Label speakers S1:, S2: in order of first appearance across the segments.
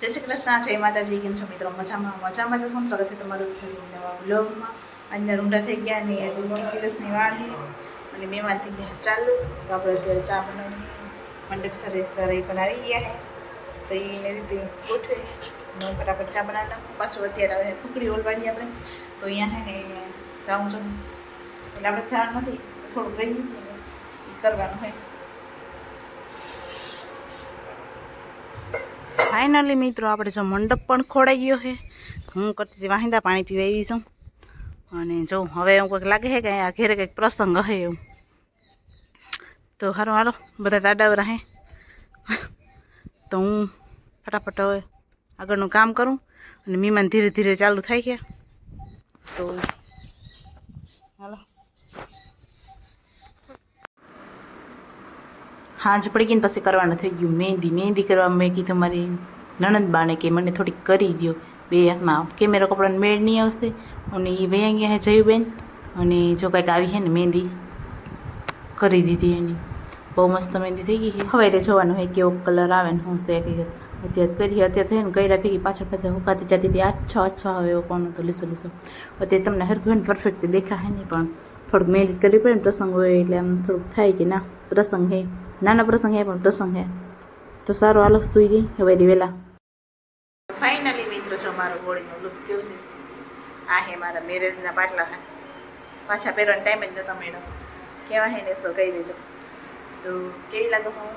S1: જય શ્રી કૃષ્ણ, જય માતાજી. કેમ છો મિત્રો? મજામાં જ છું. સ્વાગત છે તમારું નવા વ્લોગમાં. આજના રૂંઢા થઈ ગયા ને આજે 3 દિવસની વાળ છે અને મહેમાન થઈ ગયા ચાલુ. તો આપણે અત્યારે ચા બનાવીને મંડપ સરે પણ આવી ગયા છે. તો એને રીતે ગોઠવે હું ફટાફટ ચા બનાવી નાખું. પાછું અત્યારે હવે ફૂકડી ઓલવાડી આપણે તો અહીંયા છે ને જાઉં છું એટલે આપણે ચા નથી થોડુંક રહી કરવાનું હોય. ફાઇનલી મિત્રો આપણે જો મંડપ પણ ખોડાઈ ગયો છે. હું કરતી વાહિંદા પાણી પીવા આવી છું અને જો હવે એવું કંઈક લાગે છે કે અહીંયા ઘેરે કંઈક પ્રસંગ હશે એવું. તો સારું હાલો બધા દાડાવરા હે તો હું ફટાફટ હવે આગળનું કામ કરું અને મહેમાન ધીરે ધીરે ચાલુ થાય ગયા. તો હાલો હાજ પડી ગઈ ને પછી કરવાનું થઈ ગયું મહેંદી કરવા. મેં કીધું મારી નણંદ બાને કે મને થોડીક કરી દો. બે હાથમાં કેમેરા કપડાને મેળ નહીં આવશે અને એ વૈયા ગયા હે જયુબેન અને જો કંઈક આવી છે ને મહેંદી કરી દીધી એની. બહુ મસ્ત મહેંદી થઈ ગઈ છે. હવે એટલે જોવાનું હોય કેવો કલર આવે ને હું અત્યારે કરી અત્યારે થઈ ને કર્યા ભેગી પાછળ હુકાતી જતી હતી. આછો હવે એવો કોણ હતો લીસો અત્યારે તમને હરઘું પરફેક્ટ દેખાય નહીં પણ થોડુંક મહેનત કરવી પડે ને પ્રસંગ હોય એટલે આમ થોડુંક થાય કે ના પ્રસંગ હે નાના પ્રસંગ હે પણ પ્રસંગ હે. તો સારું હાલો સુઈ જઈ હવે વહેલા. ફાઇનલી મિત્રો છો મારો હોળીનો લુક કેવું છે. આ હે મારા મેરેજના પાટલા હે પાછા પહેરવાનો ટાઈમ જ નતો મેડમ કેવા હે ને સો કહી દેજો. તો કેવી લાગે હું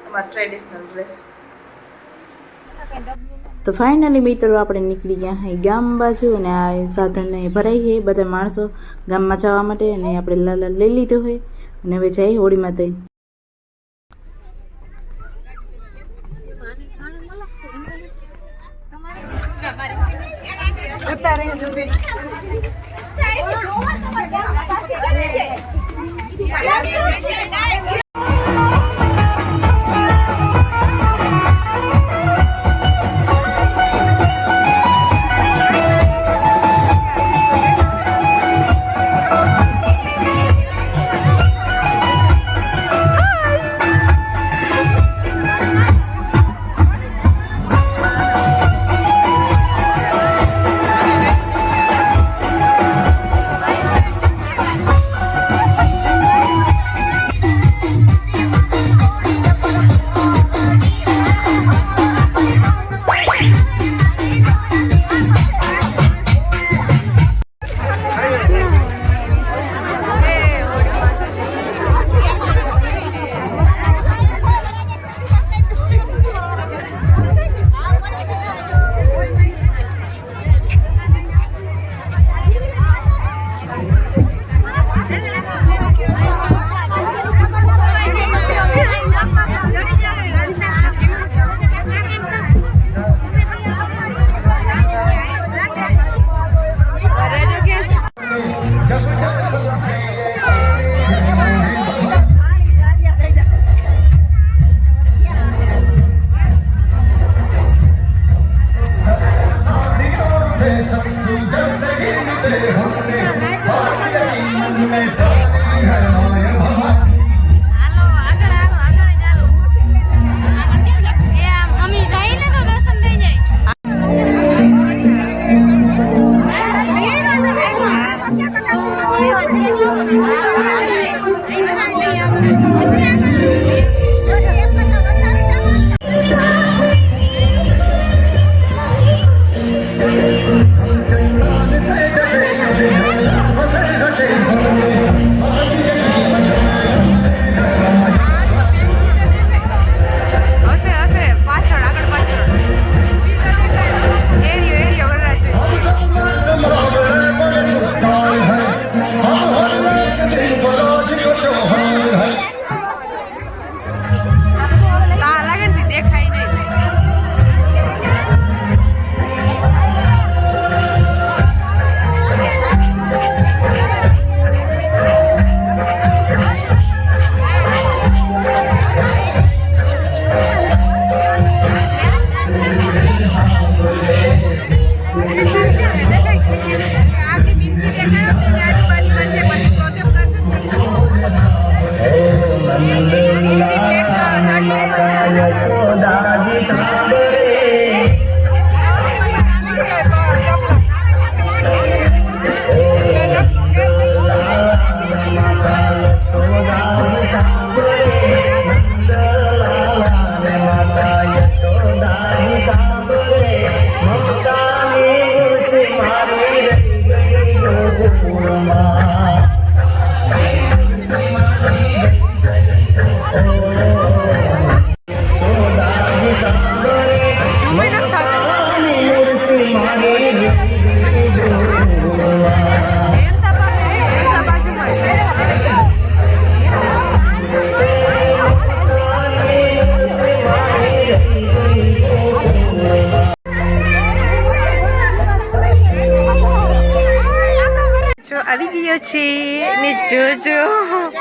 S1: તમારો ટ્રેડિશનલ ડ્રેસ. તો ફાઇનલી મિત્રો આપણે નીકળી ગયા હે ગામ બાજુ અને આ સાધન ભરાઈ છે બધા માણસો ગામમાં જવા માટે અને આપણે લાલા લઈ લીધો હોય અને હવે જાય હોળીમાં થઈ.
S2: યશોદાજી સાંભળે
S3: આવી ગયો છે ને જોજો